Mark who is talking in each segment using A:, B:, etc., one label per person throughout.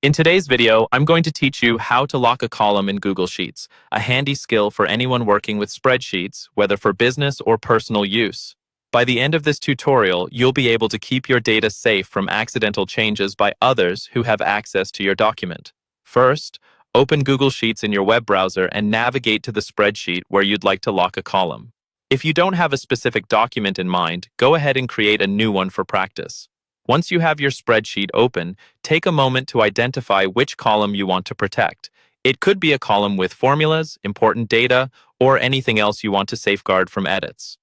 A: In today's video, I'm going to teach you how to lock a column in Google Sheets, a handy skill for anyone working with spreadsheets, whether for business or personal use. By the end of this tutorial, you'll be able to keep your data safe from accidental changes by others who have access to your document. First, open Google Sheets in your web browser and navigate to the spreadsheet where you'd like to lock a column. If you don't have a specific document in mind, go ahead and create a new one for practice. Once you have your spreadsheet open, take a moment to identify which column you want to protect. It could be a column with formulas, important data, or anything else you want to safeguard from edits.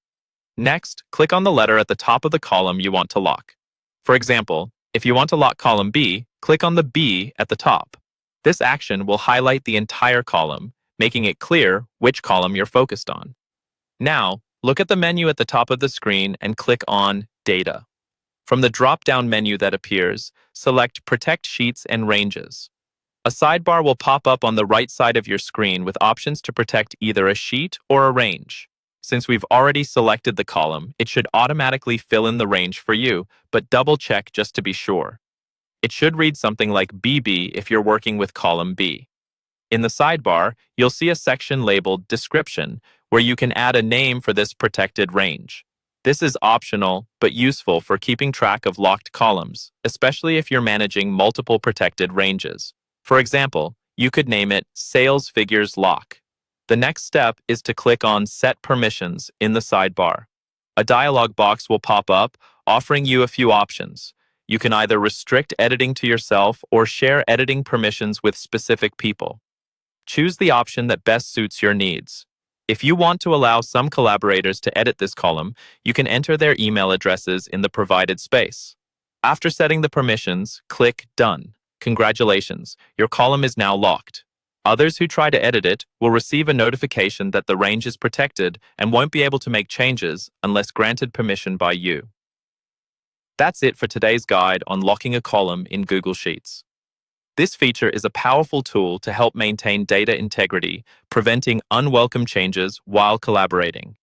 A: Next, click on the letter at the top of the column you want to lock. For example, if you want to lock column B, click on the B at the top. This action will highlight the entire column, making it clear which column you're focused on. Now, look at the menu at the top of the screen and click on Data. From the drop-down menu that appears, select Protect Sheets and Ranges. A sidebar will pop up on the right side of your screen with options to protect either a sheet or a range. Since we've already selected the column, it should automatically fill in the range for you, but double-check just to be sure. It should read something like BB if you're working with column B. In the sidebar, you'll see a section labeled Description, where you can add a name for this protected range. This is optional, but useful for keeping track of locked columns, especially if you're managing multiple protected ranges. For example, you could name it Sales Figures Lock. The next step is to click on Set Permissions in the sidebar. A dialog box will pop up, offering you a few options. You can either restrict editing to yourself or share editing permissions with specific people. Choose the option that best suits your needs. If you want to allow some collaborators to edit this column, you can enter their email addresses in the provided space. After setting the permissions, click Done. Congratulations, your column is now locked. Others who try to edit it will receive a notification that the range is protected and won't be able to make changes unless granted permission by you. That's it for today's guide on locking a column in Google Sheets. This feature is a powerful tool to help maintain data integrity, preventing unwelcome changes while collaborating.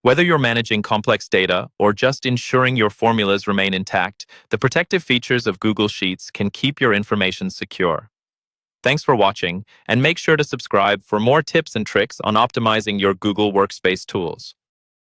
A: Whether you're managing complex data or just ensuring your formulas remain intact, the protective features of Google Sheets can keep your information secure. Thanks for watching, and make sure to subscribe for more tips and tricks on optimizing your Google Workspace tools.